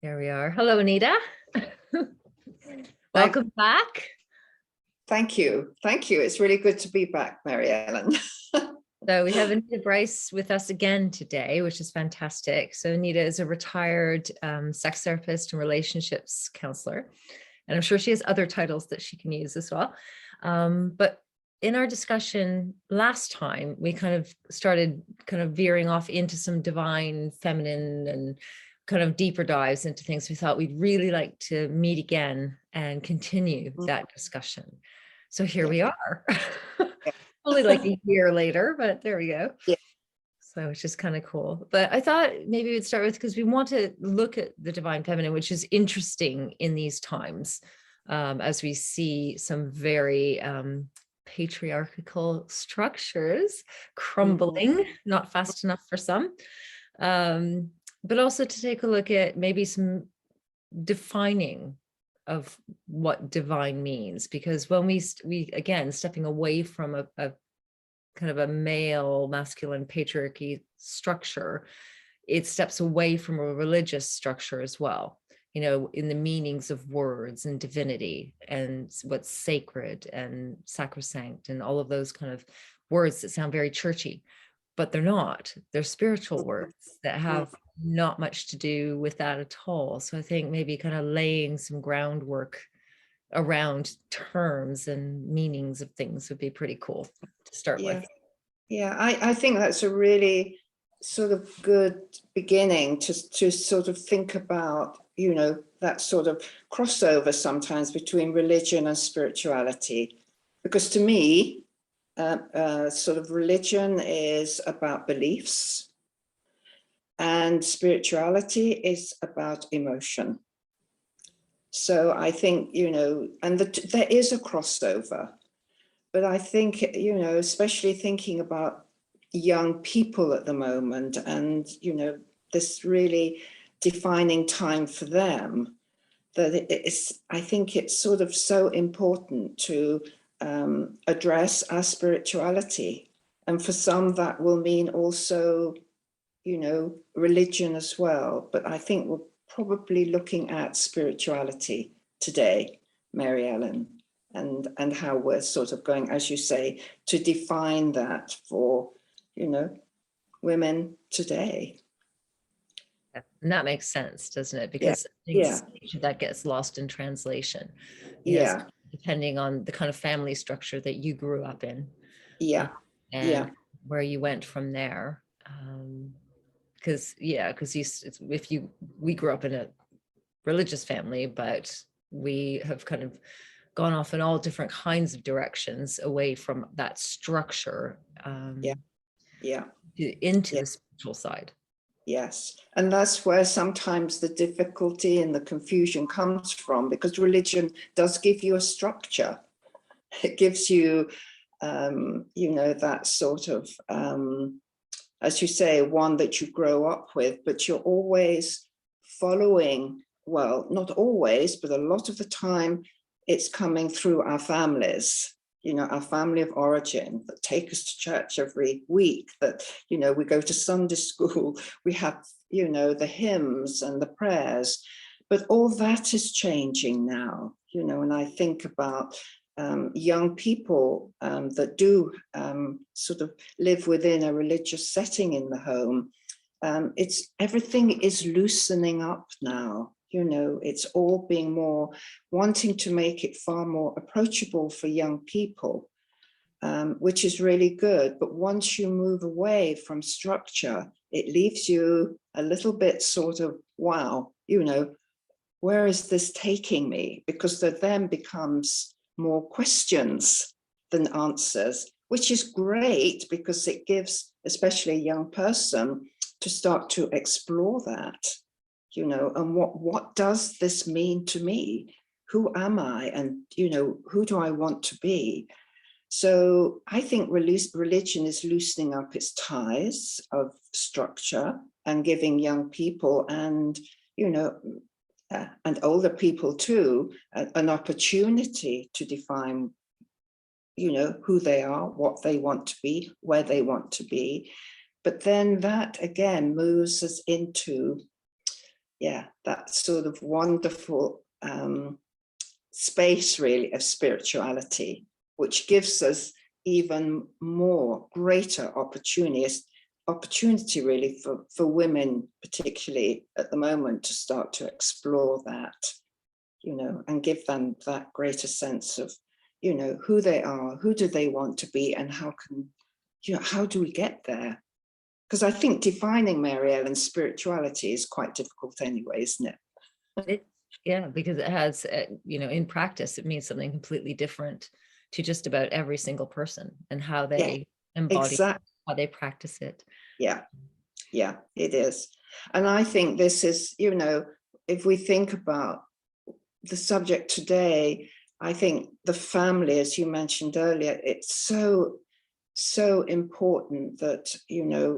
There we are. Hello, Anita. Thank Welcome back. Thank you. Thank you. It's really good to be back, Maryellen. So we have Anita Bryce with us again today, which is fantastic. So Anita is a retired sex therapist and relationships counselor, and I'm sure she has other titles that she can use as well. But in our discussion last time, we kind of started veering off into some divine feminine and kind of deeper dives into things. We thought we'd really like to meet again and continue that discussion. So here we are. Only like a year later, but there we go. Yeah. So it's just kind of cool. But I thought maybe we'd start with, because we want to look at the divine feminine, which is interesting in these times, as we see some very patriarchal structures crumbling, not fast enough for some. But also to take a look at maybe some defining of what divine means, because when we again, stepping away from a kind of a male masculine patriarchy structure, it steps away from a religious structure as well, you know, in the meanings of words and divinity and what's sacred and sacrosanct and all of those kind of words that sound very churchy, but they're not. They're spiritual words that have not much to do with that at all. So I think maybe kind of laying some groundwork around terms and meanings of things would be pretty cool to start with. Yeah, I think that's a really sort of good beginning to sort of think about, you know, that sort of crossover sometimes between religion and spirituality. Because to me, sort of religion is about beliefs and spirituality is about emotion. So I think, you know, and there is a crossover, but I think, you know, especially thinking about young people at the moment and, you know, this really defining time for them, that I think it's sort of so important to address our spirituality. And for some that will mean also, you know, religion as well. But I think we're probably looking at spirituality today, Maryellen, and how we're sort of going, as you say, to define that for, you know, women today. And that makes sense, doesn't it? Because that gets lost in translation. Yeah. Depending on the kind of family structure that you grew up in. And where you went from there. Because we grew up in a religious family, but we have kind of gone off in all different kinds of directions away from that structure. Into the spiritual side. Yes, and that's where sometimes the difficulty and the confusion comes from, because religion does give you a structure. It gives you, you know, that sort of, as you say, one that you grow up with, but you're always following, well, not always, but a lot of the time it's coming through our families, you know, our family of origin that take us to church every week, that, you know, we go to Sunday school, we have, you know, the hymns and the prayers, but all that is changing now, you know, and I think about young people that do sort of live within a religious setting in the home. Everything is loosening up now. You know, it's all being more, wanting to make it far more approachable for young people, which is really good. But once you move away from structure, it leaves you a little bit sort of, wow, you know, where is this taking me? Because there then becomes more questions than answers, which is great because it gives, especially a young person, to start to explore that. You know, and what does this mean to me? Who am I? And, you know, who do I want to be? So I think religion is loosening up its ties of structure and giving young people and, you know, and older people too, an opportunity to define, you know, who they are, what they want to be, where they want to be. But then that again moves us into that sort of wonderful space really of spirituality, which gives us even more greater opportunity really for women, particularly at the moment, to start to explore that, and give them that greater sense of, who they are, who do they want to be, and how do we get there? Because I think defining Maryellen's spirituality is quite difficult anyway, isn't it? Yeah, because it has, in practice, it means something completely different to just about every single person and how they embody, how they practice it. Yeah, it is. And I think this is, if we think about the subject today, I think the family, as you mentioned earlier, it's so important that,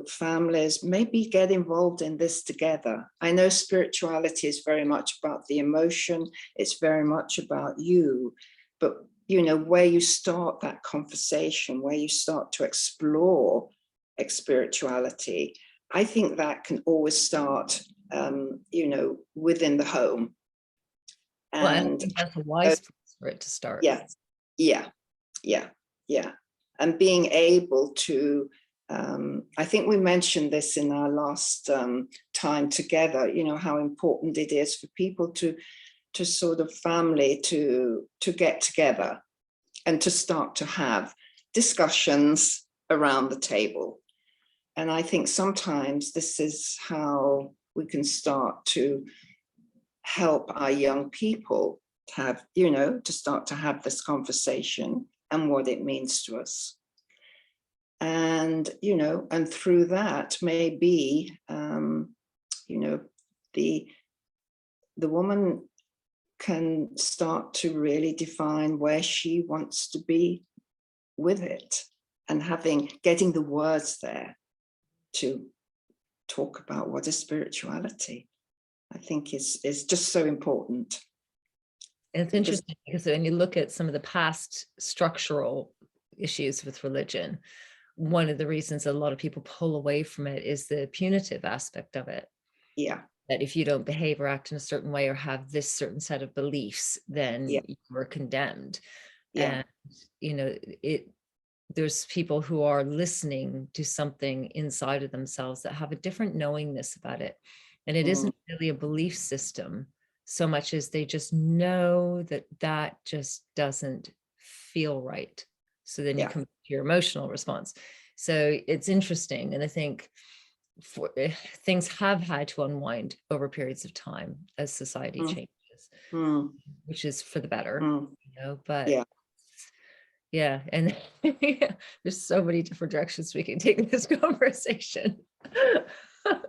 families maybe get involved in this together. I know spirituality is very much about the emotion. It's very much about you, but, where you start that conversation, where you start to explore spirituality, I think that can always start, within the home. And well, I think that's a wise place for it to start. Yeah. And being able to, I think we mentioned this in our last time together, how important it is for people to sort of family to get together and to start to have discussions around the table. And I think sometimes this is how we can start to help our young people to have, to start to have this conversation and what it means to us. And, and through that, maybe, the woman can start to really define where she wants to be with it, and getting the words there to talk about what is spirituality, I think is just so important. And it's interesting because when you look at some of the past structural issues with religion, one of the reasons a lot of people pull away from it is the punitive aspect of it. Yeah. That if you don't behave or act in a certain way or have this certain set of beliefs, then you are condemned. Yeah. And, there's people who are listening to something inside of themselves that have a different knowingness about it. And it isn't really a belief system so much as they just know that just doesn't feel right. So then you come to your emotional response. So it's interesting. And I think things have had to unwind over periods of time as society changes, which is for the better, but and there's so many different directions we can take this conversation. For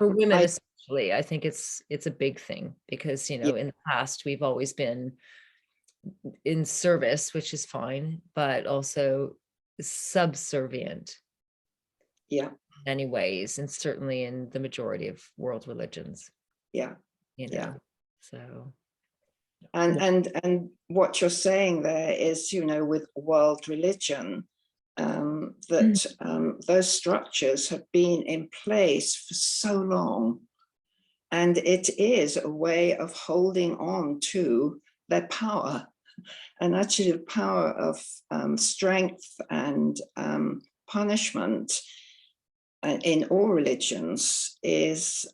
women especially, I think it's a big thing because, in the past, we've always been in service, which is fine, but also subservient in many ways, and certainly in the majority of world religions. So and what you're saying there is, with world religion, that those structures have been in place for so long, and it is a way of holding on to their power. And actually the power of strength and punishment in all religions is,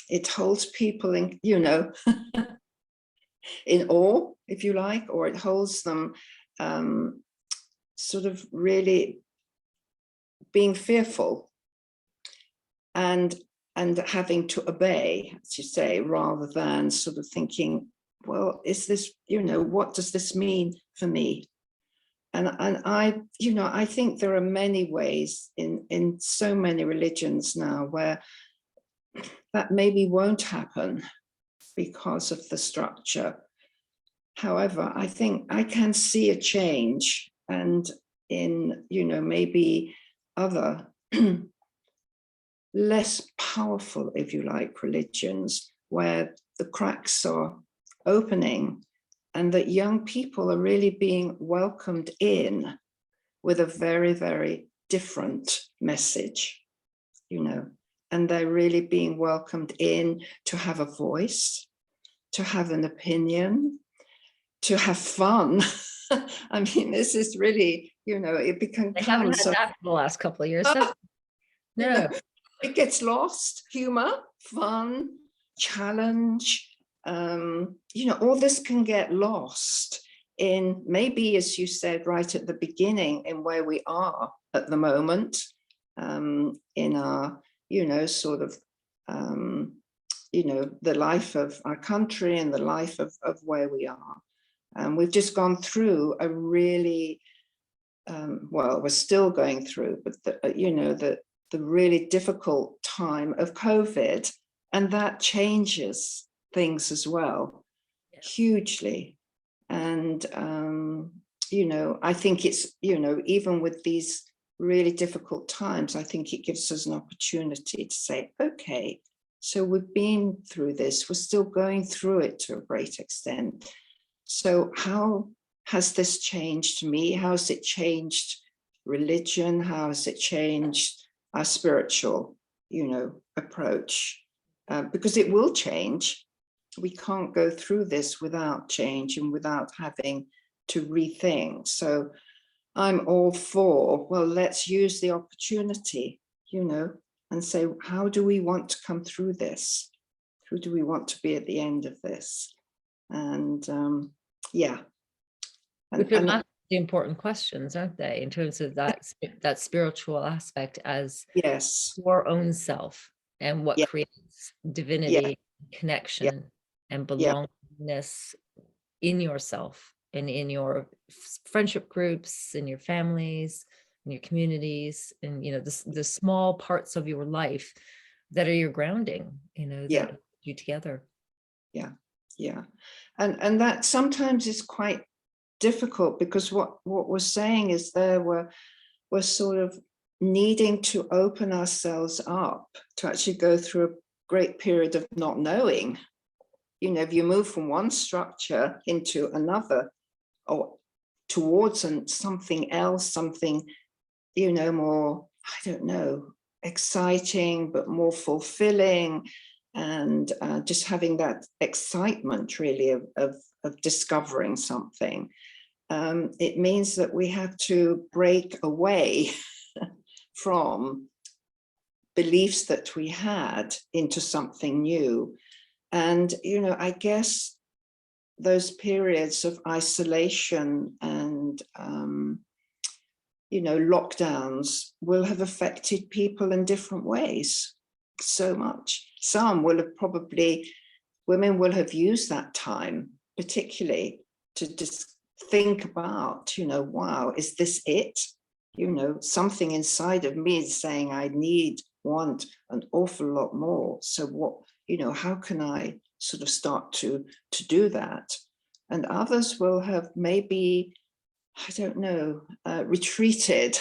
it holds people in, in awe, if you like, or it holds them sort of really being fearful and having to obey, as you say, rather than sort of thinking, well, is this, what does this mean for me? And I think there are many ways in so many religions now where that maybe won't happen because of the structure. However, I think I can see a change, and in, maybe other less powerful, if you like, religions where the cracks are opening and that young people are really being welcomed in with a very, very different message, and they're really being welcomed in to have a voice, to have an opinion, to have fun. I mean, this is really, it can They come. haven't had that for the last couple of years. No. It gets lost. Humor, fun, challenge. All this can get lost in, maybe, as you said right at the beginning, in where we are at the moment, in our, sort of, the life of our country and the life of where we are. We've just gone through a really, we're still going through, but the really difficult time of COVID, and that changes things as well, hugely. And, I think it's, even with these really difficult times, I think it gives us an opportunity to say, okay, so we've been through this, we're still going through it to a great extent. So how has this changed me? How has it changed religion? How has it changed our spiritual, approach? Because it will change. We can't go through this without change and without having to rethink. So I'm all for, well, let's use the opportunity, and say, how do we want to come through this? Who do we want to be at the end of this? And yeah. Which are the important questions, aren't they, in terms of that spiritual aspect as yes, your own self, and what creates divinity, connection, and belongingness in yourself and in your friendship groups, in your families, in your communities, and the small parts of your life that are your grounding, that hold you together. And that sometimes is quite difficult, because what we're saying is we're sort of needing to open ourselves up to actually go through a great period of not knowing. If you move from one structure into another, or towards something else, something, more, I don't know, exciting, but more fulfilling, and just having that excitement really of discovering something. It means that we have to break away from beliefs that we had into something new. And, I guess those periods of isolation and, lockdowns will have affected people in different ways so much. Some will have women will have used that time particularly to just think about, wow, is this it? Something inside of me is saying I want an awful lot more. So what, how can I sort of start to do that? And others will have maybe, I don't know, retreated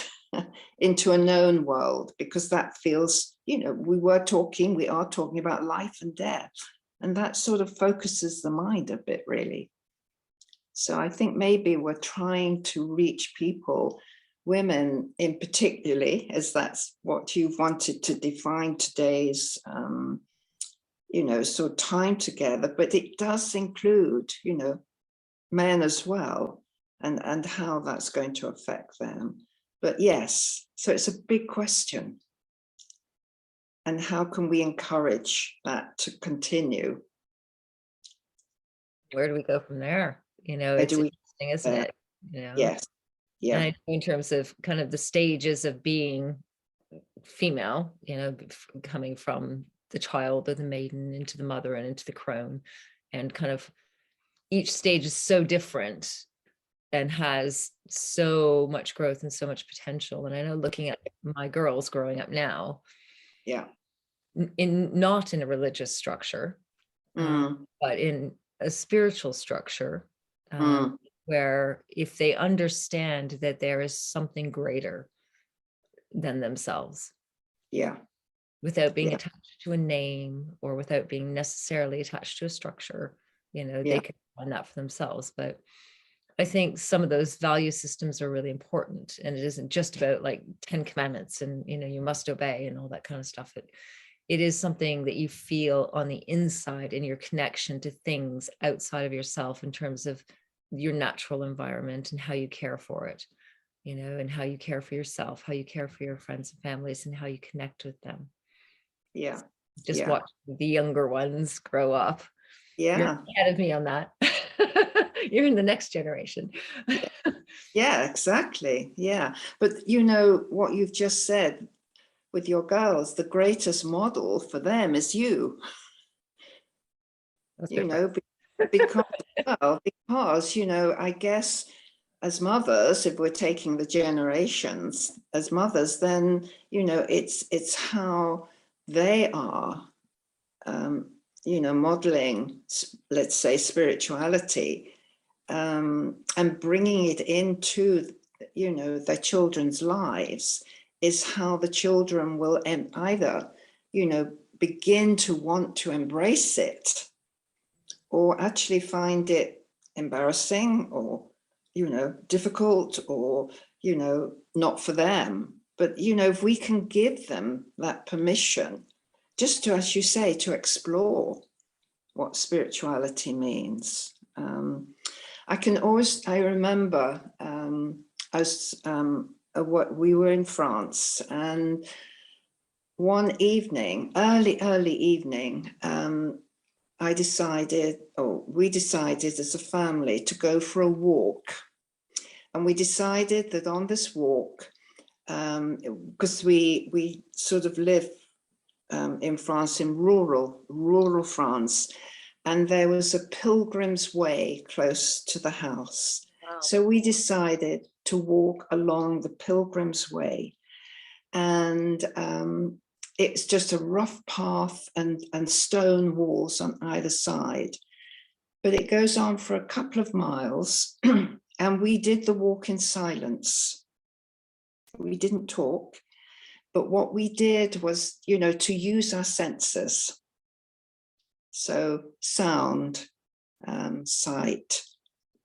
into a known world, because that feels, we are talking about life and death, and that sort of focuses the mind a bit, really. So I think maybe we're trying to reach people, women in particularly, as that's what you've wanted to define today's, sort of time together, but it does include, men as well, and how that's going to affect them. But yes, so it's a big question. And how can we encourage that to continue? Where do we go from there? It's interesting, isn't it? Yes. Yeah. And in terms of kind of the stages of being female, coming from the child or the maiden into the mother and into the crone, and kind of each stage is so different and has so much growth and so much potential. And I know, looking at my girls growing up now, not in a religious structure, but in a spiritual structure, where if they understand that there is something greater than themselves, without being attached to a name, or without being necessarily attached to a structure, they can find that for themselves. But I think some of those value systems are really important, and it isn't just about like 10 commandments and, you must obey and all that kind of stuff. it is something that you feel on the inside in your connection to things outside of yourself in terms of your natural environment and how you care for it, you know, and how you care for yourself, how you care for your friends and families, and how you connect with them. Yeah. Just Yeah. watch the younger ones grow up. You're Yeah. ahead of me on that. You're in the next generation. Yeah, exactly. Yeah. But you know what you've just said with your girls, the greatest model for them is you. That's You different. know, because, you know, I guess as mothers, if we're taking the generations as mothers, then, you know, it's how they are, you know, modeling, let's say, spirituality, and bringing it into, you know, their children's lives, is how the children will either, you know, begin to want to embrace it, or actually find it embarrassing, or, you know, difficult, or, you know, not for them. But, you know, if we can give them that permission, just to, as you say, to explore what spirituality means. I remember what we were in France, and one evening, early evening, we decided as a family to go for a walk. And we decided that on this walk, because we sort of live in France, in rural France, and there was a pilgrim's way close to the house. Wow. So we decided to walk along the pilgrim's way, and it's just a rough path and stone walls on either side, but it goes on for a couple of miles. And we did the walk in silence. We didn't talk, but what we did was, you know, to use our senses. So sound, sight,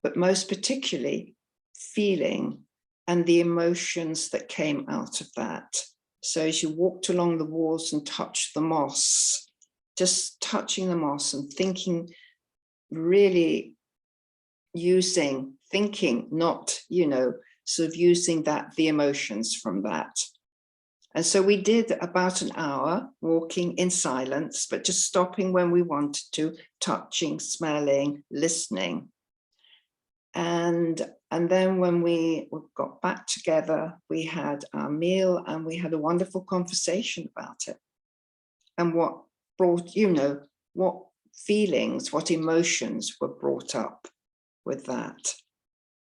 but most particularly feeling and the emotions that came out of that. So as you walked along the walls and touched the moss, just touching the moss and thinking, really thinking, not, you know, sort of using the emotions from that. And so we did about an hour walking in silence, but just stopping when we wanted to, touching, smelling, listening. And then when we got back together, we had our meal and we had a wonderful conversation about it. And what brought, you know, what feelings, what emotions were brought up with that.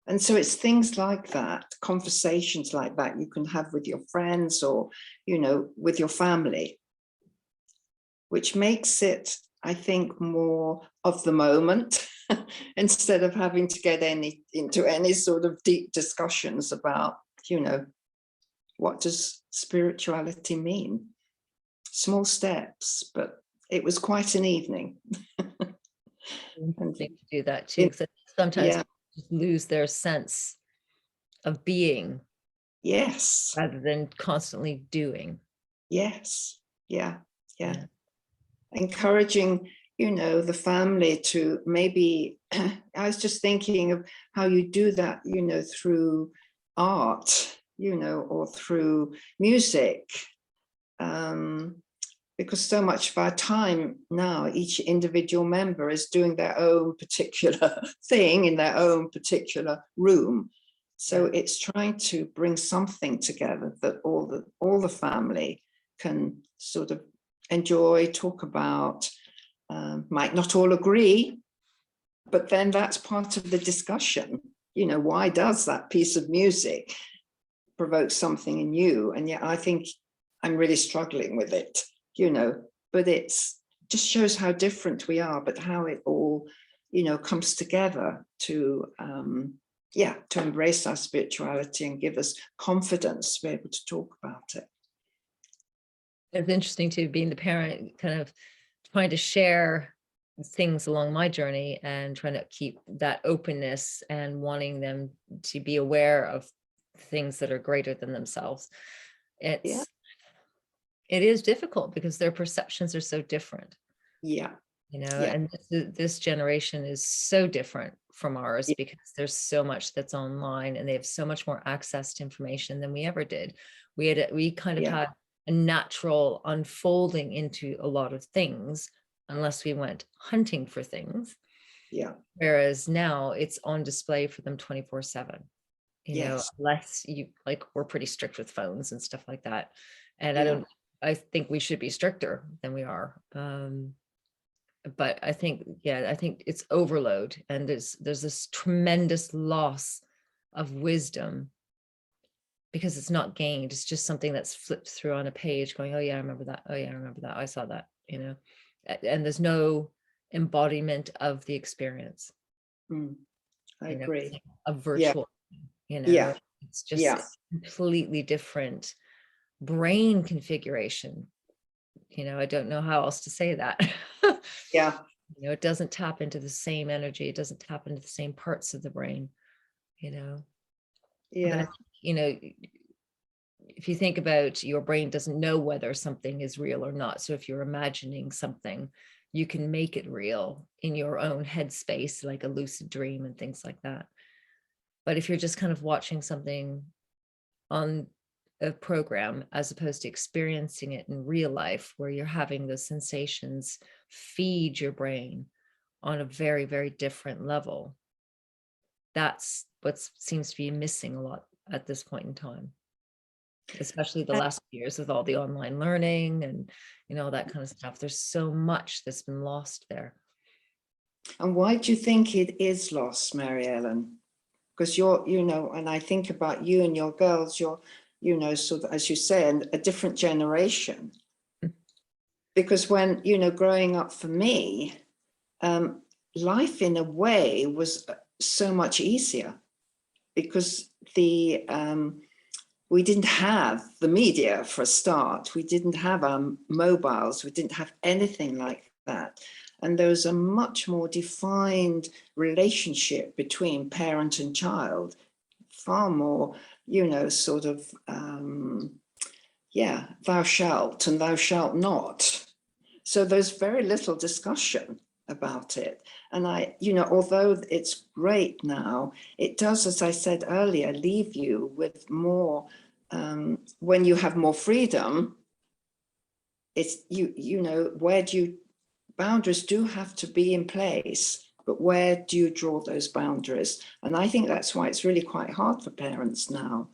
And so it's things like that, conversations like that you can have with your friends, or, you know, with your family, which makes it, I think, more of the moment instead of having to get into any sort of deep discussions about, you know, what does spirituality mean? Small steps, but it was quite an evening. I think to do that too, because sometimes Yeah. people lose their sense of being, Yes. rather than constantly doing. Yes. Yeah. Yeah. Encouraging, you know, the family to maybe, I was just thinking of how you do that, you know, through art, you know, or through music, because so much of our time now, each individual member is doing their own particular thing in their own particular room. So it's trying to bring something together that all the family can sort of enjoy, talk about, might not all agree, but then that's part of the discussion. You know, why does that piece of music provoke something in you? And yet I think I'm really struggling with it, you know, but it's just shows how different we are, but how it all, you know, comes together to, to embrace our spirituality and give us confidence to be able to talk about it. It's interesting too, being the parent, kind of trying to share things along my journey and trying to keep that openness and wanting them to be aware of things that are greater than themselves. It's It is difficult because their perceptions are so different, Yeah. Yeah. and this generation is so different from ours Yeah. because there's so much that's online and they have so much more access to information than we ever did. We kind of Yeah. had a natural unfolding into a lot of things unless we went hunting for things. Yeah. Whereas now it's on display for them 24/7, Yes. unless you like, we're pretty strict with phones and stuff like that. And Yeah. I think we should be stricter than we are. But I think it's overload, and there's this tremendous loss of wisdom because it's not gained. It's just something that's flipped through on a page going, oh yeah, I remember that. Oh yeah, I remember that. I saw that, and there's no embodiment of the experience, I agree. a Yeah. virtual, Yeah. it's just Yeah. completely different brain configuration. I don't know how else to say that. Yeah. It doesn't tap into the same energy. It doesn't tap into the same parts of the brain, But I Yeah. think, if you think about, your brain doesn't know whether something is real or not. So if you're imagining something, you can make it real in your own headspace, like a lucid dream and things like that. But if you're just kind of watching something on a program as opposed to experiencing it in real life, where you're having those sensations feed your brain on a very, very different level, that's what seems to be missing a lot at this point in time, especially the last few years with all the online learning and that kind of stuff. There's so much that's been lost there. And why do you think it is lost, Maryellen? Because you're, and I think about you and your girls, you're, sort of, as you say, a different generation. Because when, growing up for me, life in a way was so much easier because we didn't have the media for a start. We didn't have our mobiles. We didn't have anything like that. And there was a much more defined relationship between parent and child, far more, sort of, thou shalt and thou shalt not. So there's very little discussion about it. And although it's great now, it does, as I said earlier, leave you with more, when you have more freedom, it's, where do you, boundaries do have to be in place, but where do you draw those boundaries? And I think that's why it's really quite hard for parents now,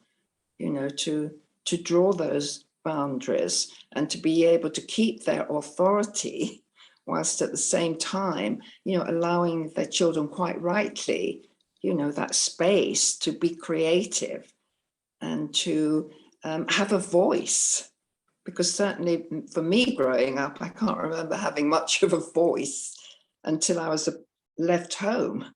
to draw those boundaries and to be able to keep their authority whilst at the same time, allowing their children, quite rightly, that space to be creative and to have a voice. Because certainly for me growing up, I can't remember having much of a voice until I was left home,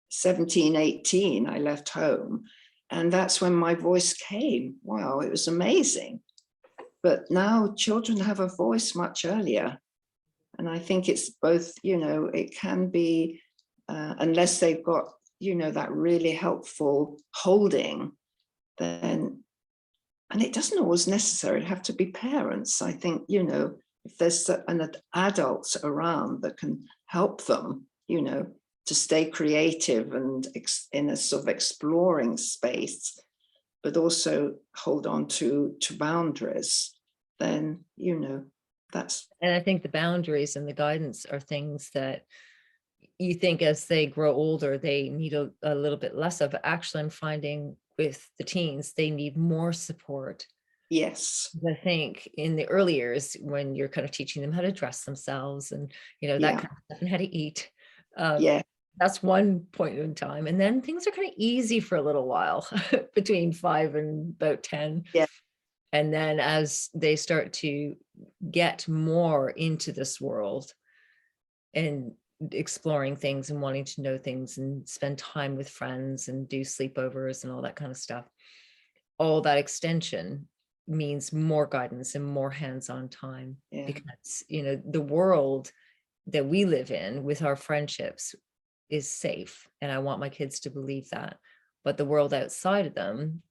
17, 18, I left home. And that's when my voice came. Wow, it was amazing. But now children have a voice much earlier. And I think it's both, it can be, unless they've got, that really helpful holding, then, and it doesn't always necessarily have to be parents. I think, if there's an adult around that can help them, to stay creative and in a sort of exploring space, but also hold on to boundaries, then, that's. And I think the boundaries and the guidance are things that you think as they grow older, they need a little bit less of. Actually, I'm finding with the teens, they need more support. Yes. I think in the early years, when you're kind of teaching them how to dress themselves and, that Yeah. kind of stuff, and how to eat. Yeah. That's one point in time. And then things are kind of easy for a little while between 5 and about 10. Yeah. And then as they start to get more into this world and exploring things and wanting to know things and spend time with friends and do sleepovers and all that kind of stuff, all that extension means more guidance and more hands-on time. Yeah. Because the world that we live in with our friendships is safe, and I want my kids to believe that. But the world outside of them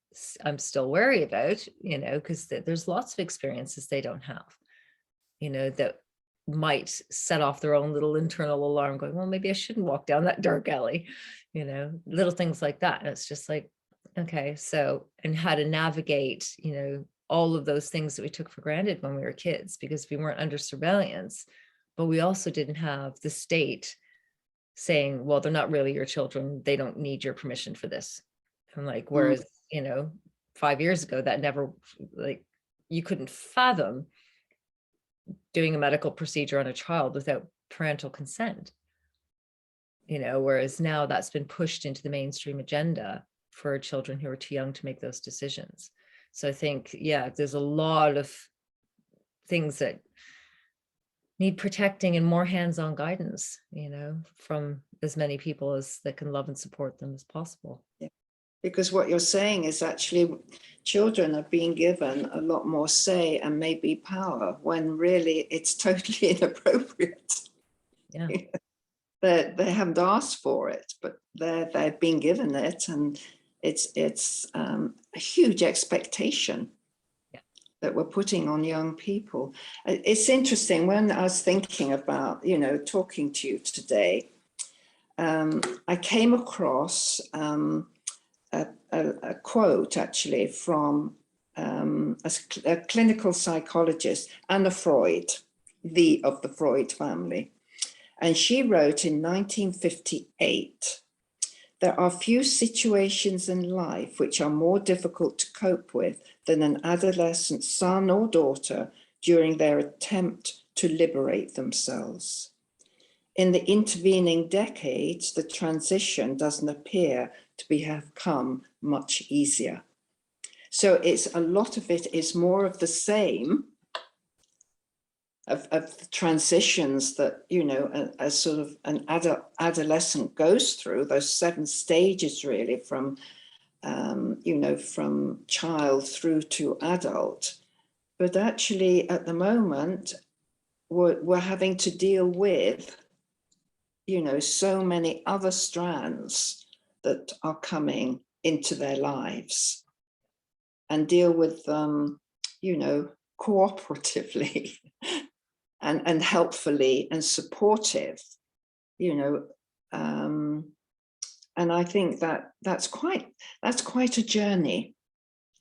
I'm still wary about, because there's lots of experiences they don't have, that might set off their own little internal alarm going, well, maybe I shouldn't walk down that dark alley, little things like that. And it's just like, okay, so, and how to navigate, all of those things that we took for granted when we were kids, because we weren't under surveillance, but we also didn't have the state saying, well, they're not really your children. They don't need your permission for this. And like, whereas, 5 years ago, that never, like, you couldn't fathom doing a medical procedure on a child without parental consent, whereas now that's been pushed into the mainstream agenda for children who are too young to make those decisions. So I think, yeah, there's a lot of things that need protecting and more hands-on guidance, from as many people as that can love and support them as possible. Yeah. Because what you're saying is actually children are being given a lot more say and maybe power when really it's totally inappropriate. Yeah. They haven't asked for it, but they've been given it, and it's a huge expectation that we're putting on young people. It's interesting, when I was thinking about, talking to you today, I came across a quote actually from a clinical psychologist, Anna Freud, of the Freud family. And she wrote in 1958, there are few situations in life which are more difficult to cope with than an adolescent son or daughter during their attempt to liberate themselves. In the intervening decades, the transition doesn't appear to have come much easier. So a lot of it is more of the same, of the transitions that, as sort of an adolescent goes through, those 7 stages really, from, from child through to adult. But actually at the moment, we're having to deal with, so many other strands that are coming into their lives, and deal with them, cooperatively and helpfully and supportive, and I think that's quite a journey.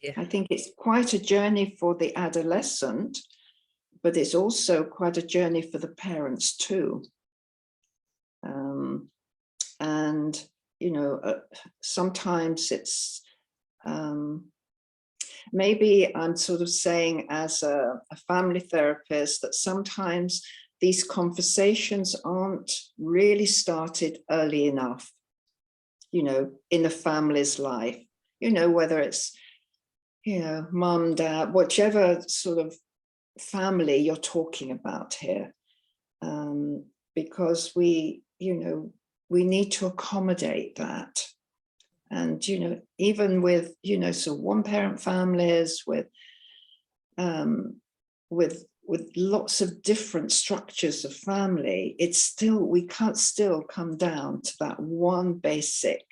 Yeah. I think it's quite a journey for the adolescent, but it's also quite a journey for the parents too. And sometimes it's maybe I'm sort of saying as a family therapist that sometimes these conversations aren't really started early enough, in a family's life, whether it's, mum, dad, whichever sort of family you're talking about here, because we need to accommodate that. And, even with, so one parent families with lots of different structures of family, we can't still come down to that one basic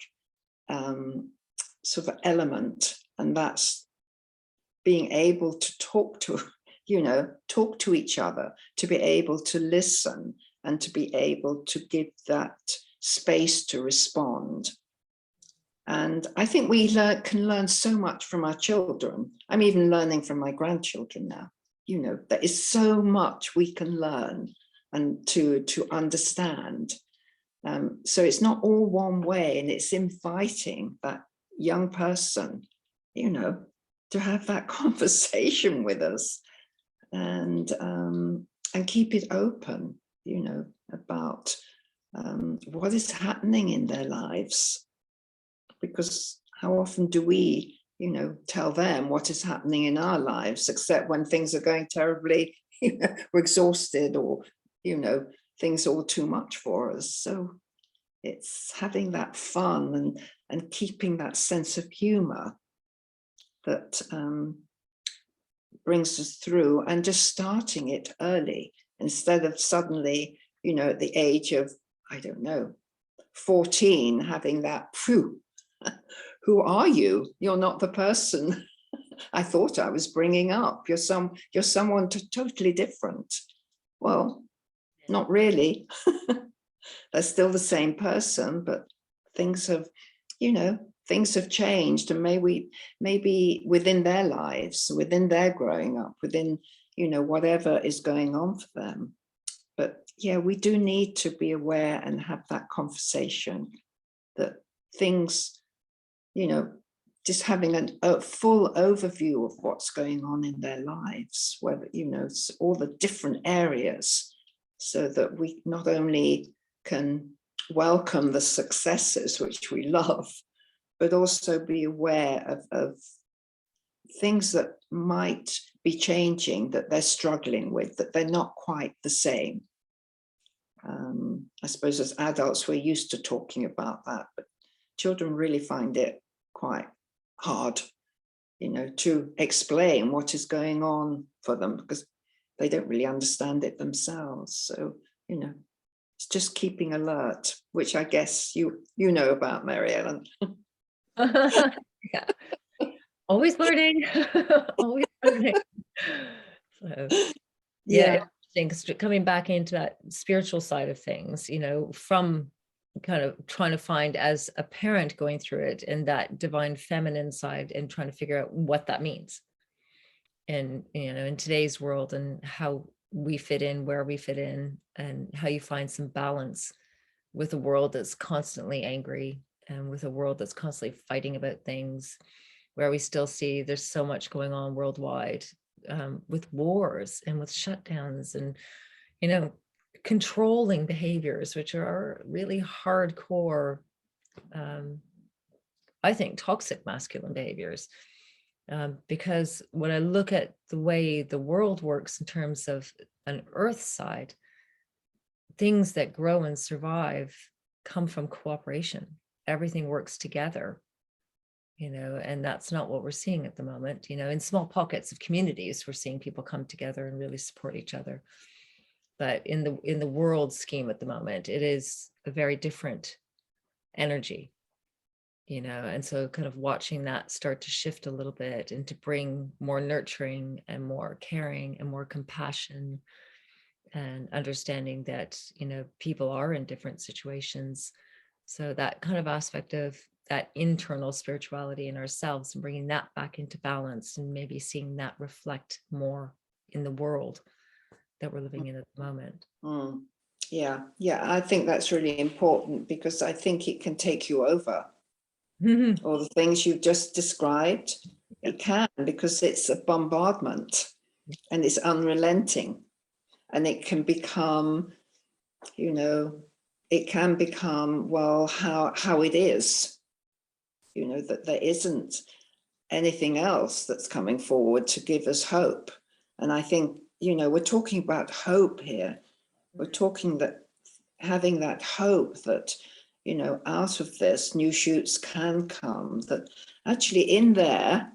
sort of element. And that's being able to talk to each other, to be able to listen, and to be able to give that space to respond. And I think we can learn so much from our children. I'm even learning from my grandchildren now. There is so much we can learn and to understand. So it's not all one way, and it's inviting that young person, to have that conversation with us, and keep it open, about what is happening in their lives. Because how often do we, tell them what is happening in our lives, except when things are going terribly, we're exhausted, or, things are all too much for us. So it's having that fun and keeping that sense of humor that brings us through, and just starting it early, instead of suddenly, at the age of, I don't know, 14, having that, who are you? You're not the person I thought I was bringing up. You're someone totally different. Well, not really. They're still the same person, but things have, things have changed, and maybe within their lives, within their growing up, within, whatever is going on for them. But yeah, we do need to be aware and have that conversation that things, just having a full overview of what's going on in their lives, whether, all the different areas, so that we not only can welcome the successes, which we love, but also be aware of things that might be changing, that they're struggling with, that they're not quite the same. I suppose as adults, we're used to talking about that, but children really find it quite hard, to explain what is going on for them, because they don't really understand it themselves. So, it's just keeping alert, which I guess you know about, Maryellen. Yeah. Always learning. Always learning. So, yeah, interesting. Coming back into that spiritual side of things, from kind of trying to find, as a parent going through it, and that divine feminine side, and trying to figure out what that means. And, in today's world, and how we fit in, where we fit in, and how you find some balance with a world that's constantly angry, and with a world that's constantly fighting about things, where we still see there's so much going on worldwide, with wars and with shutdowns, and, controlling behaviors, which are really hardcore, I think, toxic masculine behaviors. Because when I look at the way the world works in terms of an earth side, things that grow and survive come from cooperation. Everything works together, and that's not what we're seeing at the moment. In small pockets of communities, we're seeing people come together and really support each other. But in the world scheme at the moment, it is a very different energy. And so kind of watching that start to shift a little bit, and to bring more nurturing and more caring and more compassion, and understanding that, people are in different situations. So that kind of aspect of that internal spirituality in ourselves, and bringing that back into balance, and maybe seeing that reflect more in the world that we're living in at the moment. Yeah, I think that's really important, because I think it can take you over. All the things you've just described, it can, because it's a bombardment, and it's unrelenting, and it can become, well, how it is, that there isn't anything else that's coming forward to give us hope. And I think, we're talking about hope here. We're talking that having that hope that, out of this, new shoots can come, that actually in there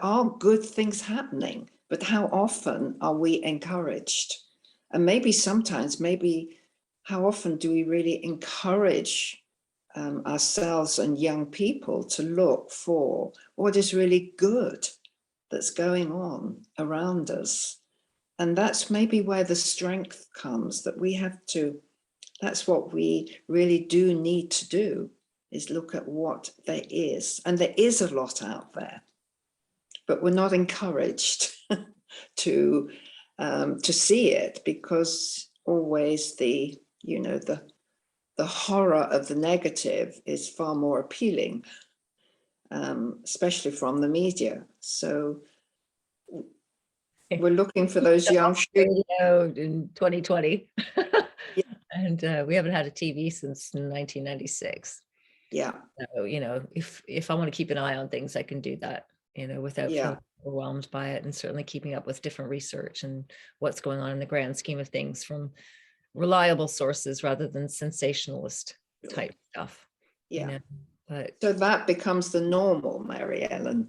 are good things happening, but how often are we encouraged? And maybe how often do we really encourage ourselves and young people to look for what is really good that's going on around us? And that's maybe where the strength comes, that we have to, that's what we really do need to do, is look at what there is. And there is a lot out there, but we're not encouraged to see it, because always the horror of the negative is far more appealing, especially from the media. So we're looking for those young shoots in 2020. And we haven't had a TV since 1996. Yeah. So, if I want to keep an eye on things, I can do that, without feeling overwhelmed by it, and certainly keeping up with different research and what's going on in the grand scheme of things from reliable sources rather than sensationalist type stuff. Yeah. But so that becomes the normal, Maryellen,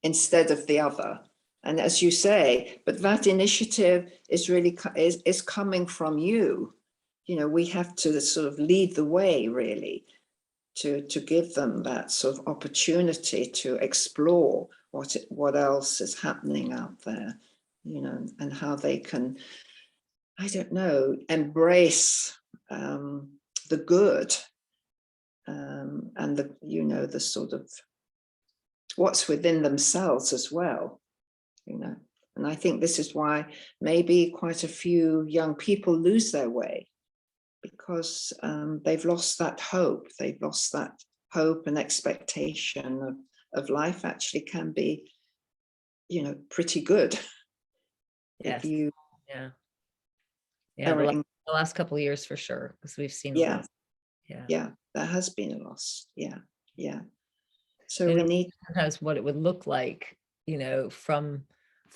instead of the other. And as you say, but that initiative is really is coming from you. We have to sort of lead the way, really, to give them that sort of opportunity to explore what else is happening out there, you know, and how they can, I don't know, embrace the good, and the, you know, the sort of what's within themselves as well, you know. And I think this is why maybe quite a few young people lose their way, because they've lost that hope. They've lost that hope and expectation of life actually can be, you know, pretty good. Yes. If you Yeah. The last couple of years for sure, because we've seen a lot. Yeah, there has been a loss. Yeah. So And we need sometimes what it would look like, you know, from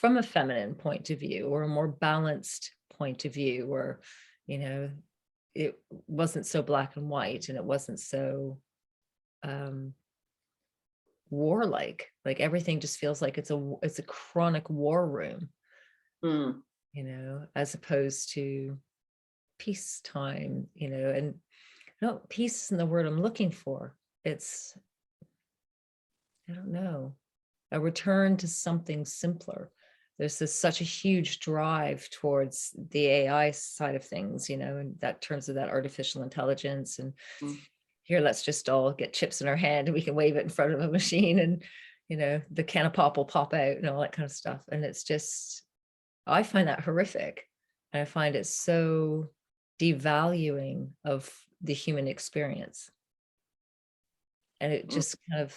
a feminine point of view, or a more balanced point of view, or, you know, it wasn't so black and white, and it wasn't so warlike. Like everything just feels like it's a chronic war room, you know, as opposed to peacetime, you know. And no, peace isn't the word I'm looking for. It's, I don't know, a return to something simpler. There's such a huge drive towards the AI side of things, you know, in that terms of that artificial intelligence. And here, let's just all get chips in our hand and we can wave it in front of a machine, and, you know, the can of pop will pop out and all that kind of stuff. And it's just, I find that horrific. And I find it so devaluing of the human experience. And it just kind of,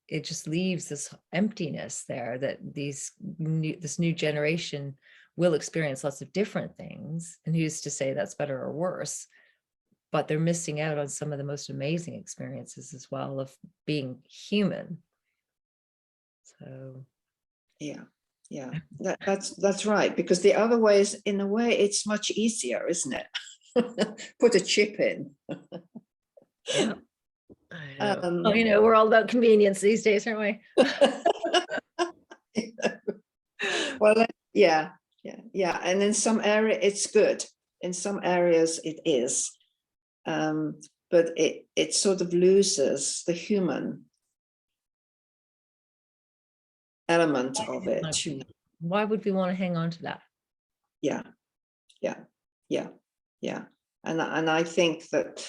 it just leaves this emptiness there, that this new generation will experience lots of different things. And who's to say that's better or worse? But they're missing out on some of the most amazing experiences as well of being human. So yeah, that's right, because the other way is, in a way, it's much easier, isn't it? Put a chip in. Yeah. Well, you know, we're all about convenience these days, aren't we? Well, yeah. And in some area it's good. In some areas it is. But it sort of loses the human element of it. Why would we want to hang on to that? Yeah. And I think that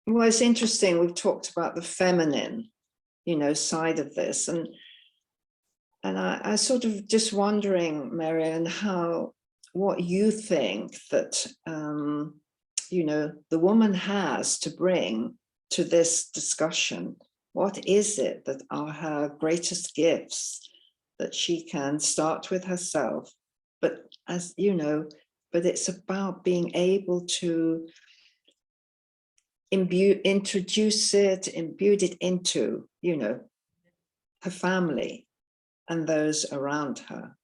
well, it's interesting. We've talked about the feminine, you know, side of this, and I sort of just wondering, Maryellen, what you think that you know, the woman has to bring to this discussion. What is it that are her greatest gifts that she can start with herself, but as you know, but it's about being able to imbue it into, you know, her family and those around her.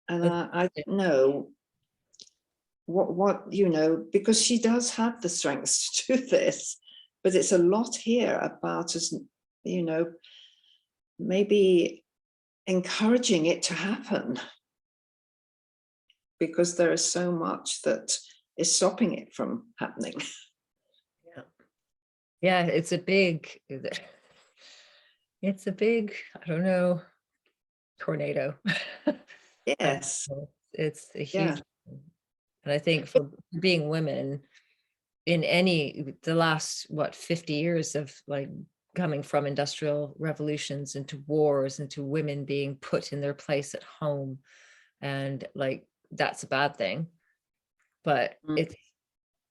And I don't know what, you know, because she does have the strengths to do this, but it's a lot here about us, you know, maybe encouraging it to happen, because there is so much that is stopping it from happening. Yeah, it's a big, I don't know, tornado. Yes. It's a huge, and I think for being women in the last, 50 years of like coming from industrial revolutions into wars, into women being put in their place at home, and like, that's a bad thing, but it's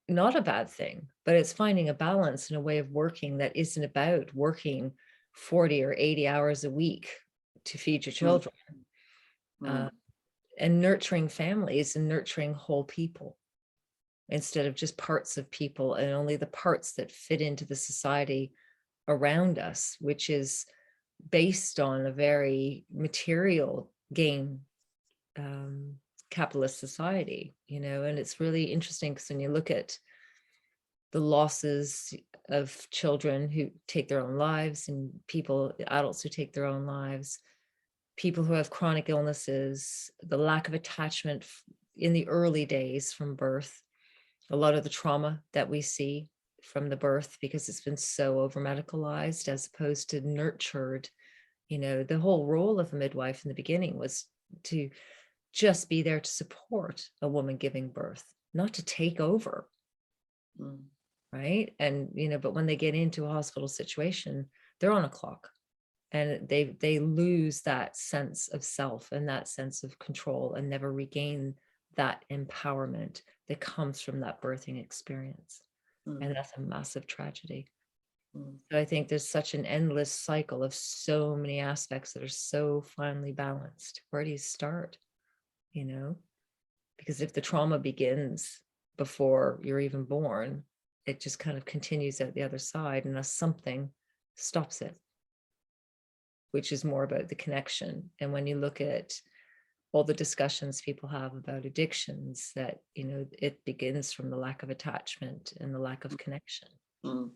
not a bad thing. But it's finding a balance and a way of working that isn't about working 40 or 80 hours a week to feed your children, and nurturing families and nurturing whole people, instead of just parts of people, and only the parts that fit into the society around us, which is based on a very material gain, capitalist society, you know. And it's really interesting, because when you look at the losses of children who take their own lives, and adults who take their own lives, people who have chronic illnesses, the lack of attachment in the early days from birth, a lot of the trauma that we see from the birth, because it's been so over medicalized as opposed to nurtured. You know, the whole role of a midwife in the beginning was to just be there to support a woman giving birth, not to take over. Right. And, you know, but when they get into a hospital situation, they're on a clock, and they lose that sense of self and that sense of control, and never regain that empowerment that comes from that birthing experience. And that's a massive tragedy. So I think there's such an endless cycle of so many aspects that are so finely balanced. Where do you start? You know, because if the trauma begins before you're even born, it just kind of continues out the other side, unless something stops it, which is more about the connection. And when you look at all the discussions people have about addictions, that, you know, it begins from the lack of attachment and the lack of connection. You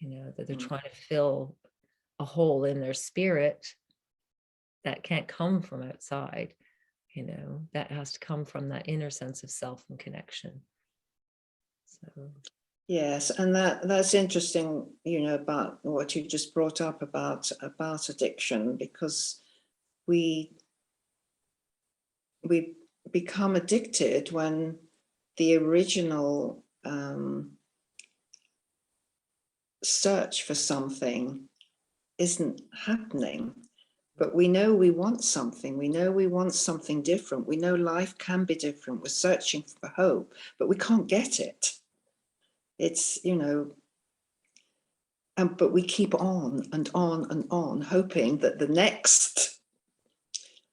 know, that they're trying to fill a hole in their spirit that can't come from outside. You know, that has to come from that inner sense of self and connection. So yes, and that's interesting, you know, about what you just brought up about addiction, because we become addicted when the original search for something isn't happening. But we know we want something. We know we want something different. We know life can be different. We're searching for hope, but we can't get it. It's, you know, but we keep on and on and on, hoping that the next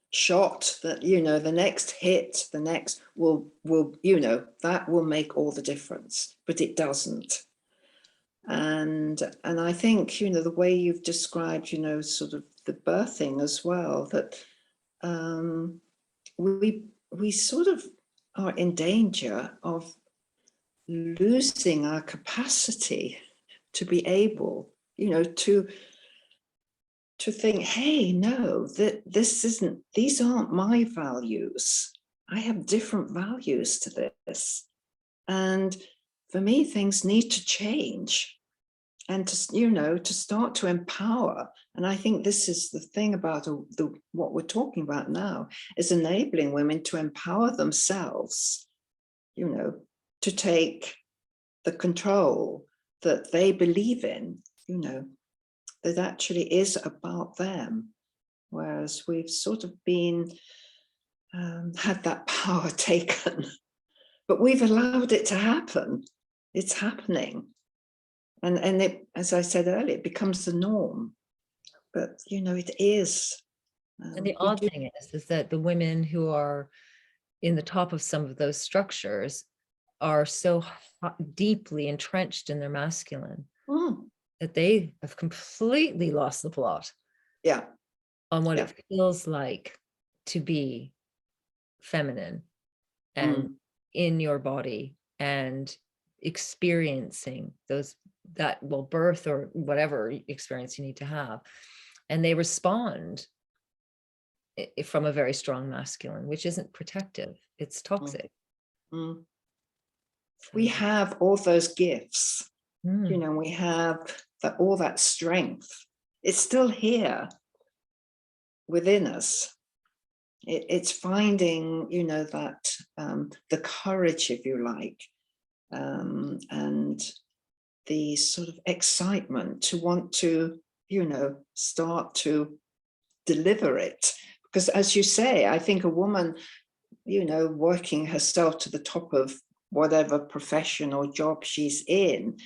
shot, that, you know, the next hit, the next will, you know, that will make all the difference, but it doesn't. And I think, you know, the way you've described, you know, sort of the birthing as well, that we sort of are in danger of losing our capacity to be able, you know, to think, hey, no, that these aren't my values. I have different values to this. And for me, things need to change. And to, you know, to start to empower. And I think this is the thing about what we're talking about now, is enabling women to empower themselves, you know, to take the control that they believe in, you know, that actually is about them. Whereas we've sort of been, had that power taken, but we've allowed it to happen. It's happening. And it, as I said earlier, it becomes the norm. But, you know, it is. And the odd thing is that the women who are in the top of some of those structures are so deeply entrenched in their masculine that they have completely lost the plot. Yeah. On what it feels like to be feminine and in your body and experiencing birth or whatever experience you need to have. And they respond from a very strong masculine, which isn't protective, it's toxic. We have all those gifts, you know, we have all that strength. It's still here within us. It's finding, you know, that the courage, if you like, and the sort of excitement to want to, you know, start to deliver it. Because as you say, I think a woman, you know, working herself to the top of whatever profession or job she's in,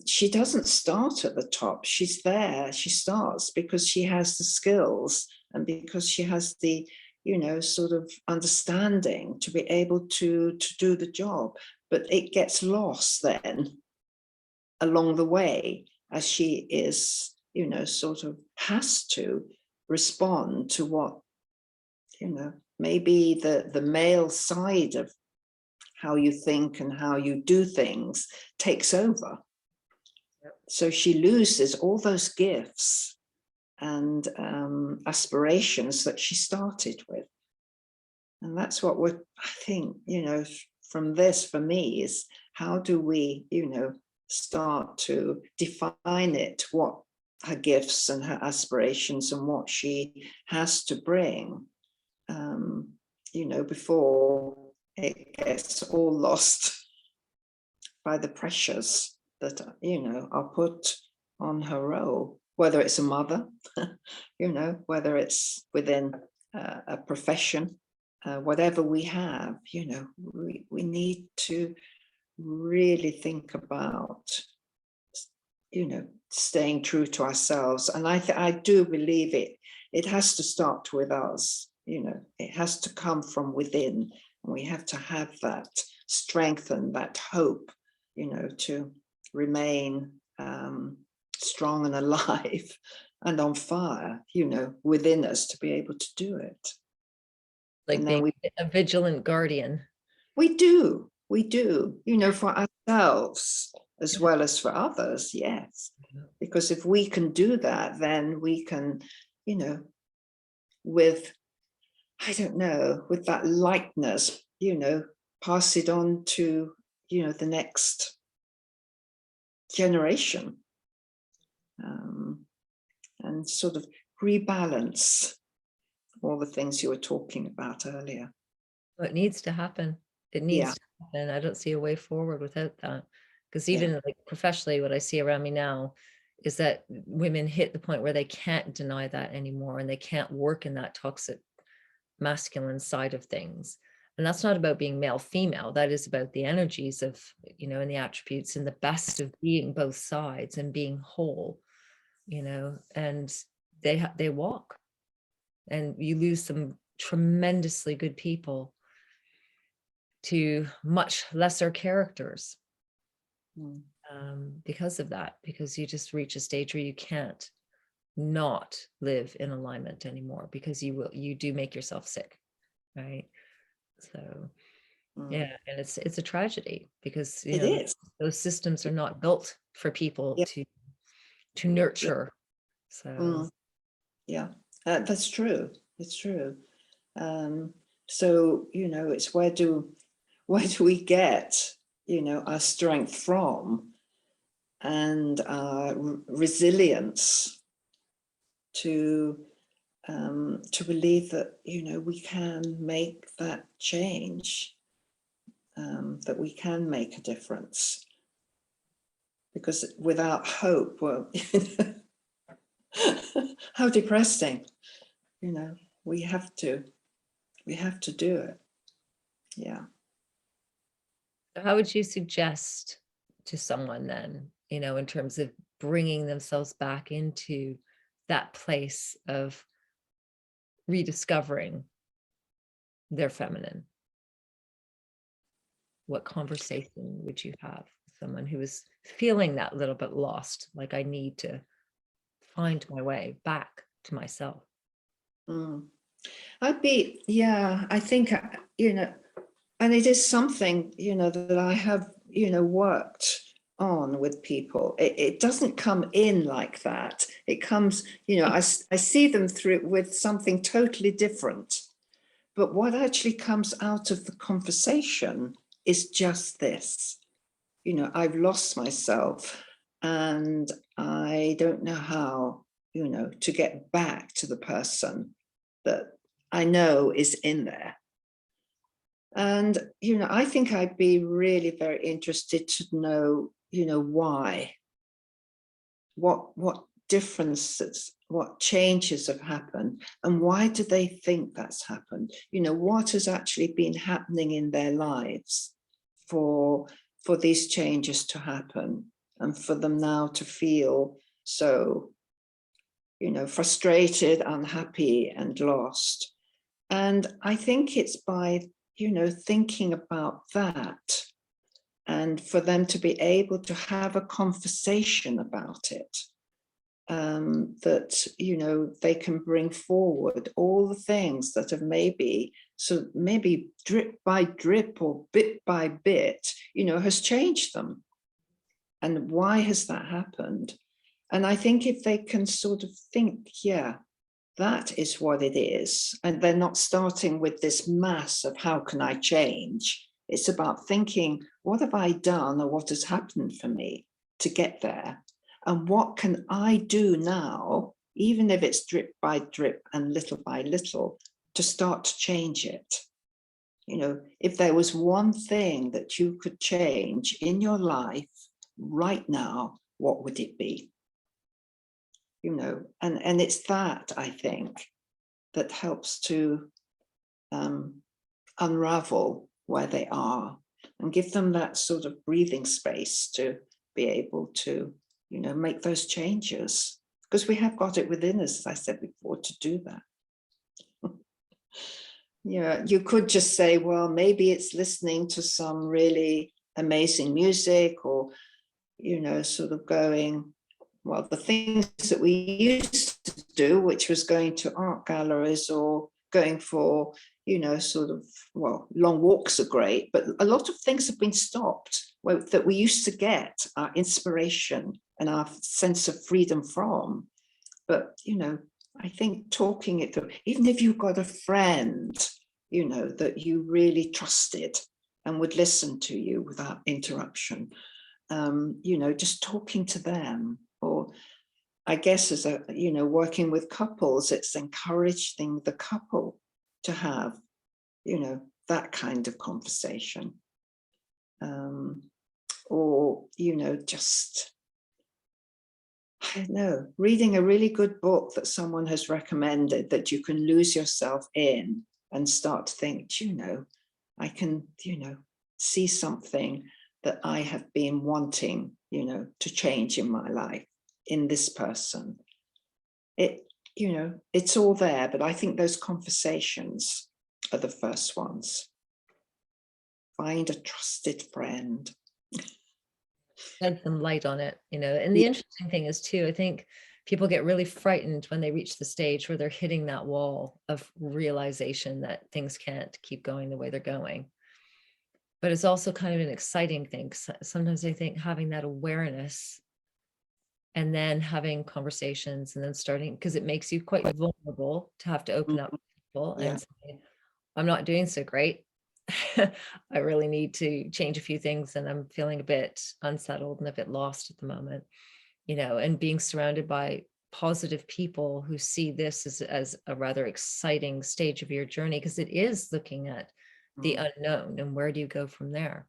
she doesn't start at the top. She's there. She starts because she has the skills and because she has the, you know, sort of understanding to be able to do the job. But it gets lost then along the way as she is, you know, sort of has to respond to what, you know, maybe the male side of how you think and how you do things takes over. So she loses all those gifts and aspirations that she started with. And that's what I think, you know, from this for me is, how do we, start to define it, what her gifts and her aspirations and what she has to bring, before it gets all lost by the pressures that, are put on her role, whether it's a mother, whether it's within a profession, whatever we have, we need to really think about, staying true to ourselves. And I do believe it has to start with us, it has to come from within. And we have to have that strength and that hope, to remain strong and alive and on fire, within us to be able to do it. Like being a vigilant guardian. We do, for ourselves as well as for others, yes. Because if we can do that, then we can, with that lightness, pass it on to, the next generation, and sort of rebalance all the things you were talking about earlier. Well, it needs to happen. It needs to happen. I don't see a way forward without that. Because even like professionally, what I see around me now is that women hit the point where they can't deny that anymore, and they can't work in that toxic masculine side of things. And that's not about being male, female. That is about the energies of, and the attributes and the best of being both sides and being whole, and they walk, and you lose some tremendously good people to much lesser characters because of that, because you just reach a stage where you can't not live in alignment anymore, because you do make yourself sick, right? So yeah, and it's a tragedy, because it is. Those systems are not built for people to nurture. So that's true. It's true. So it's where do we get our strength from, and our resilience to believe that we can make that change, that we can make a difference. Because without hope, well, how depressing. We have to do it. Yeah. How would you suggest to someone then, in terms of bringing themselves back into that place of rediscovering their feminine? What conversation would you have with someone who is feeling that little bit lost, like, I need to find my way back to myself? I think, and it is something, that I have, worked on with people. It doesn't come in like that. It comes, I see them through with something totally different. But what actually comes out of the conversation is just this. I've lost myself, and I don't know how, to get back to the person that I know is in there. And, I think I'd be really very interested to know, why, what differences, what changes have happened, and why do they think that's happened? What has actually been happening in their lives for these changes to happen, and for them now to feel so, frustrated, unhappy, and lost. And I think it's by, thinking about that, and for them to be able to have a conversation about it, that, they can bring forward all the things that have maybe drip by drip or bit by bit, has changed them. And why has that happened? And I think if they can sort of think, that is what it is, and they're not starting with this mass of how can I change. It's about thinking, what have I done or what has happened for me to get there? And what can I do now, even if it's drip by drip and little by little, to start to change it? You know, if there was one thing that you could change in your life right now, what would it be? You know, and it's that, I think, that helps to unravel where they are and give them that sort of breathing space to be able to, you know, make those changes, because we have got it within us, as I said before, to do that. Yeah, you could just say, well, maybe it's listening to some really amazing music, or, you know, sort of going, well, the things that we used to do, which was going to art galleries or going for, you know, sort of, well, long walks are great, but a lot of things have been stopped that we used to get our inspiration and our sense of freedom from. But, you know, I think talking it through, even if you've got a friend, you know, that you really trusted and would listen to you without interruption, you know, just talking to them. Or I guess as a, you know, working with couples, it's encouraging the couple to have, you know, that kind of conversation. Or, you know, just, I don't know, reading a really good book that someone has recommended that you can lose yourself in and start to think, you know, I can, you know, see something that I have been wanting, you know, to change in my life, in this person. It, you know, it's all there, but I think those conversations are the first ones. Find a trusted friend. Shed some light on it, you know. And the interesting thing is too, I think people get really frightened when they reach the stage where they're hitting that wall of realization that things can't keep going the way they're going. But it's also kind of an exciting thing. Sometimes I think having that awareness and then having conversations and then starting, because it makes you quite vulnerable to have to open up to people and say, I'm not doing so great. I really need to change a few things and I'm feeling a bit unsettled and a bit lost at the moment, you know, and being surrounded by positive people who see this as a rather exciting stage of your journey, because it is looking at the unknown and where do you go from there.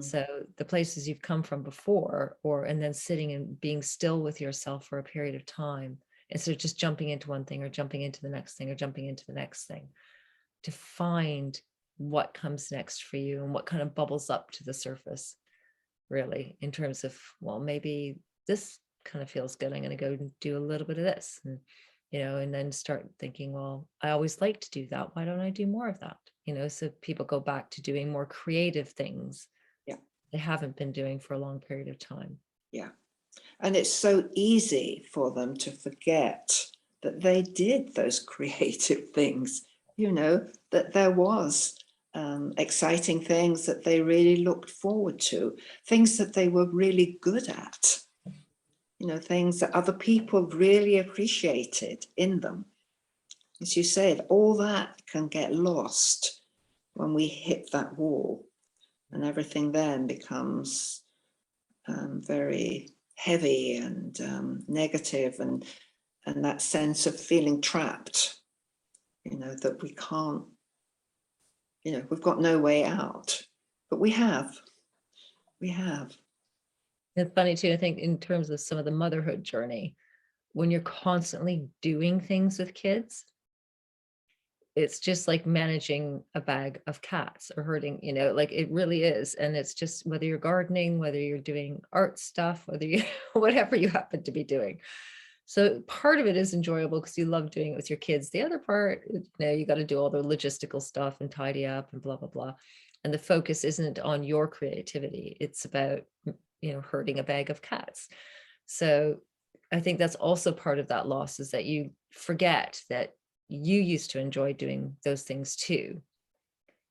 So the places you've come from before, and then sitting and being still with yourself for a period of time, instead of just jumping into one thing or jumping into the next thing or jumping into the next thing, to find what comes next for you and what kind of bubbles up to the surface, really, in terms of, well, maybe this kind of feels good. I'm going to go and do a little bit of this, and, you know, and then start thinking, well, I always like to do that. Why don't I do more of that? You know, so people go back to doing more creative things they haven't been doing for a long period of time. Yeah. And it's so easy for them to forget that they did those creative things, you know, that there was exciting things that they really looked forward to, things that they were really good at, you know, things that other people really appreciated in them. As you said, all that can get lost when we hit that wall, and everything then becomes very heavy and negative, and that sense of feeling trapped, you know, that we can't, you know, we've got no way out, but we have. It's funny too, I think, in terms of some of the motherhood journey, when you're constantly doing things with kids, it's just like managing a bag of cats or herding, you know, like it really is. And it's just whether you're gardening, whether you're doing art stuff, whether you, whatever you happen to be doing. So part of it is enjoyable because you love doing it with your kids. The other part, you know, you got to do all the logistical stuff and tidy up and blah, blah, blah. And the focus isn't on your creativity. It's about, you know, herding a bag of cats. So I think that's also part of that loss, is that you forget that you used to enjoy doing those things too,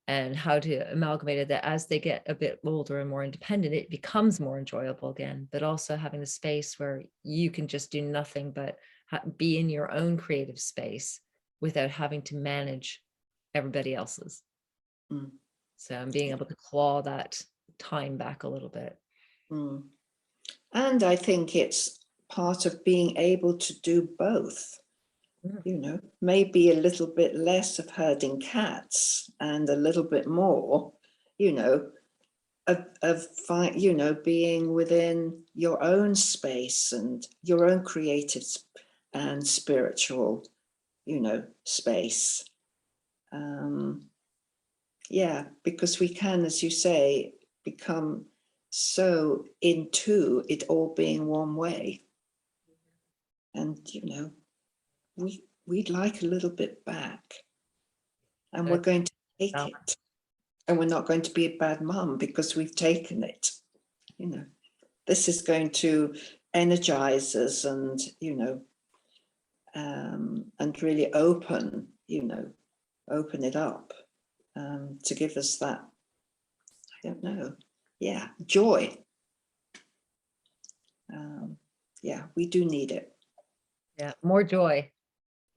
and how to amalgamate it, that as they get a bit older and more independent, it becomes more enjoyable again, but also having the space where you can just do nothing but be in your own creative space without having to manage everybody else's. So I'm being able to claw that time back a little bit. Mm. And I think it's part of being able to do both. You know, maybe a little bit less of herding cats and a little bit more, you know, you know, being within your own space and your own creative and spiritual, you know, space. Yeah, because we can, as you say, become so into it all being one way. And, you know, we'd like a little bit back, and we're going to take it, and we're not going to be a bad mum because we've taken it. You know, this is going to energize us, and you know, and really open, you know, open it up, to give us that, I don't know, yeah, joy. Yeah, we do need it. Yeah, more joy.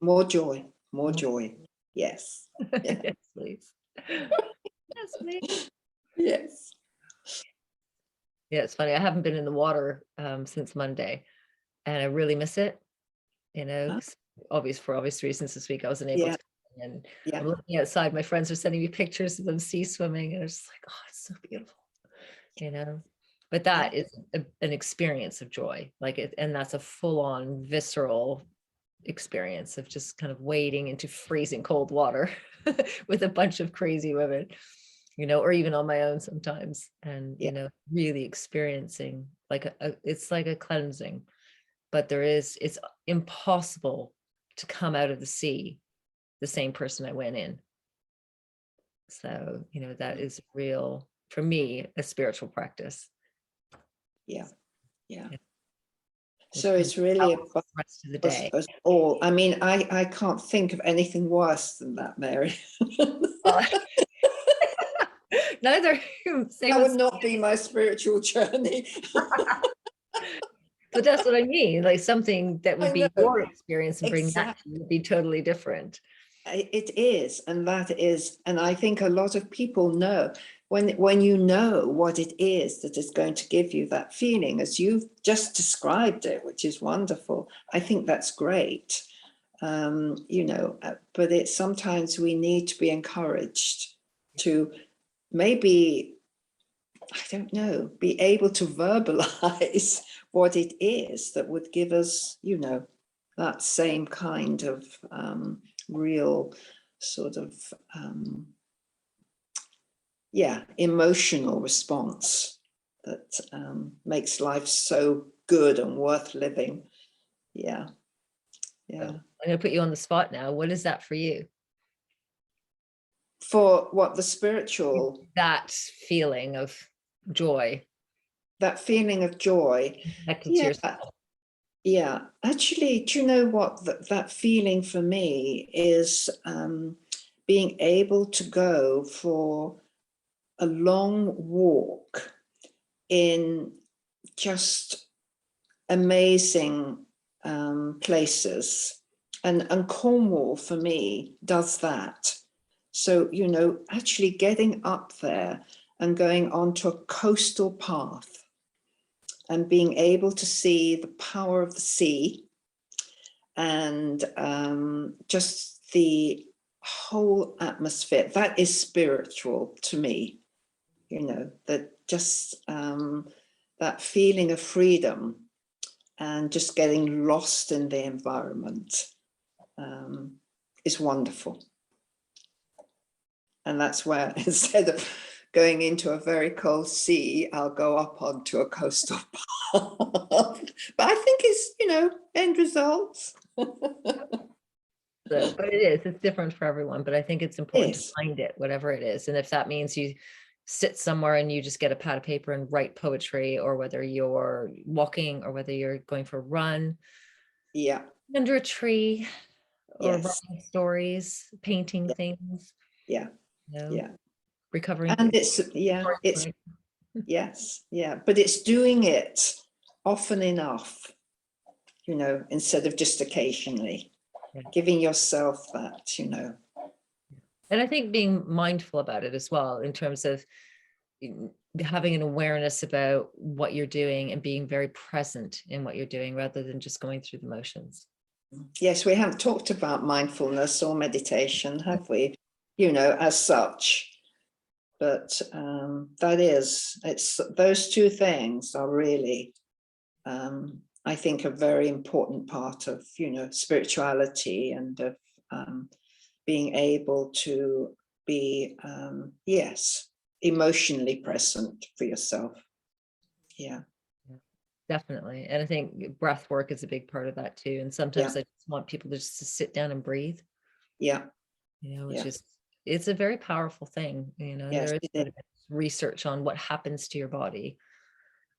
More joy, more joy. Yes. Yeah. Yes, please. Yes, please. Yes. Yeah, it's funny. I haven't been in the water since Monday, and I really miss it. You know, for obvious reasons, this week I wasn't able Yeah. to. And Yeah. I'm looking outside. My friends are sending me pictures of them sea swimming, and it's just like, oh, it's so beautiful. You know, but that is an experience of joy, like it, and that's a full-on visceral experience of just kind of wading into freezing cold water with a bunch of crazy women, you know, or even on my own sometimes, and you know, really experiencing like it's like a cleansing. But it's impossible to come out of the sea the same person I went in. So, you know, that is real, for me, a spiritual practice. Yeah. Yeah. Yeah. So it's really about the rest of the day. us all. I mean, I can't think of anything worse than that, Mary. Neither. That would not be my spiritual journey. But that's what I mean. Like something that would be your experience and bring that to you would be totally different. It is, and that is, and I think a lot of people know when you know what it is that is going to give you that feeling, as you've just described it, which is wonderful. I think that's great. You know, but it's sometimes we need to be encouraged to maybe, I don't know, be able to verbalize what it is that would give us, you know, that same kind of real sort of, yeah, emotional response that makes life so good and worth living. Yeah. Yeah. I'm going to put you on the spot now. What is that for you? For what, the spiritual? That feeling of joy. That feeling of joy. Yeah. Yeah. Actually, do you know what? That feeling for me is being able to go for a long walk in just amazing places. And Cornwall for me does that. So, you know, actually getting up there and going onto a coastal path and being able to see the power of the sea and just the whole atmosphere, that is spiritual to me, you know, that just that feeling of freedom and just getting lost in the environment is wonderful. And that's where, instead of going into a very cold sea, I'll go up onto a coastal path. But I think it's, you know, end results. So, but it's different for everyone, but I think it's important to find it, whatever it is. And if that means you sit somewhere and you just get a pad of paper and write poetry, or whether you're walking, or whether you're going for a run, yeah, under a tree, or writing stories, painting things, you know, recovering. And it's but it's doing it often enough, you know, instead of just occasionally, giving yourself that, you know. And I think being mindful about it as well, in terms of having an awareness about what you're doing and being very present in what you're doing rather than just going through the motions. Yes, we haven't talked about mindfulness or meditation, have we? As such. But it's those two things are really, I think, a very important part of, spirituality and of being able to be, yes, emotionally present for yourself. Yeah. Definitely. And I think breath work is a big part of that too. And sometimes I just want people to just to sit down and breathe. Yeah. Which is, it's a very powerful thing, Yes, there is research on what happens to your body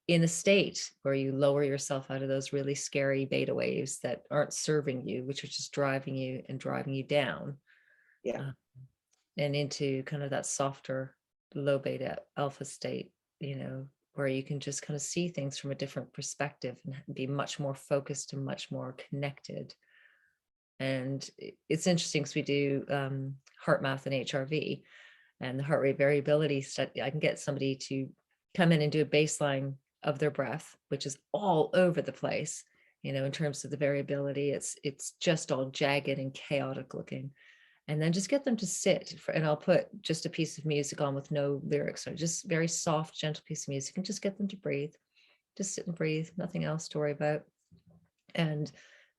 in a state where you lower yourself out of those really scary beta waves that aren't serving you, which are just driving you down. Yeah. And into kind of that softer low beta alpha state, where you can just kind of see things from a different perspective and be much more focused and much more connected. And it's interesting because we do HeartMath and HRV and the heart rate variability study. I can get somebody to come in and do a baseline of their breath, which is all over the place, in terms of the variability. It's just all jagged and chaotic looking. And then just get them to sit and I'll put just a piece of music on with no lyrics, or just very soft, gentle piece of music, and just get them to breathe. Just sit and breathe, nothing else to worry about. And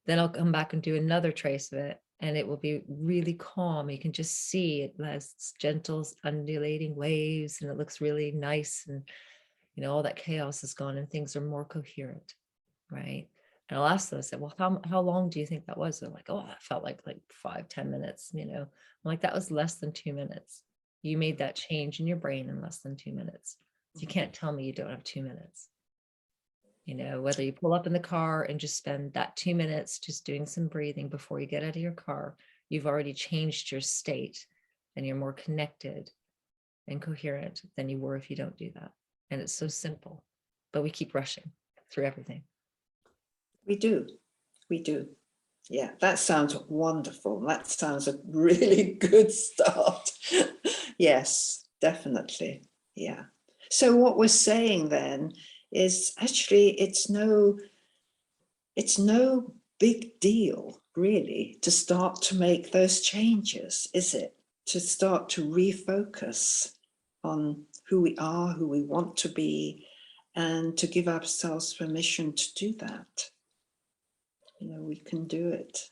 then I'll come back and do another trace of it, and it will be really calm. You can just see it has gentle undulating waves, and it looks really nice. And, all that chaos is gone and things are more coherent, right? And I'll ask them, I said, well, how long do you think that was? They're like, oh, that felt like 5-10 minutes, I'm like, that was less than 2 minutes. You made that change in your brain in less than 2 minutes. You can't tell me you don't have 2 minutes. Whether you pull up in the car and just spend that 2 minutes just doing some breathing before you get out of your car, you've already changed your state and you're more connected and coherent than you were if you don't do that. And it's so simple, but we keep rushing through everything. We do. Yeah, that sounds wonderful. That sounds a really good start. Yes, definitely. Yeah. So what we're saying then is actually it's no big deal really to start to make those changes, is it? To start to refocus on who we are, who we want to be, and to give ourselves permission to do that. We can do it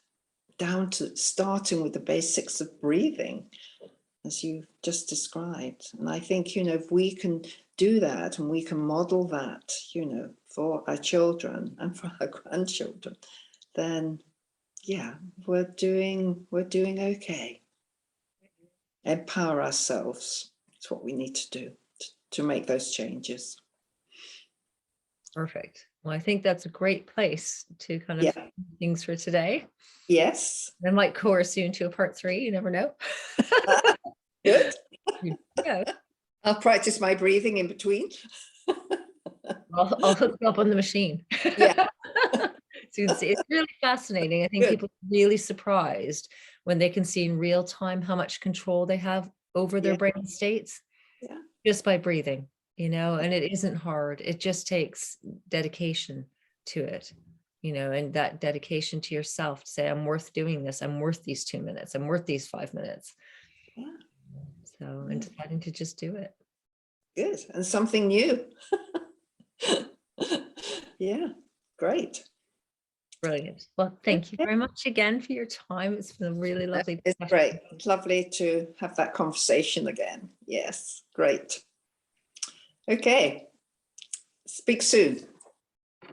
down to starting with the basics of breathing, as you just described. And I think, if we can do that and we can model that, for our children and for our grandchildren, then yeah, we're doing okay. Empower ourselves. It's what we need to do to make those changes. Perfect. Well, I think that's a great place to kind of things for today. Yes. I might coerce you into a part 3. You never know. Good. Yeah. I'll practice my breathing in between. I'll hook you up on the machine. Yeah. So it's really fascinating. I think people are really surprised when they can see in real time how much control they have over their brain states just by breathing, and it isn't hard. It just takes dedication to it, and that dedication to yourself to say, I'm worth doing this. I'm worth these 2 minutes. I'm worth these 5 minutes. Yeah. So, and deciding to just do it. Good. And something new. Yeah. Great. Brilliant. Well, thank you very much again for your time. It's been a really lovely It's great. It's lovely to have that conversation again. Yes. Great. Okay. Speak soon.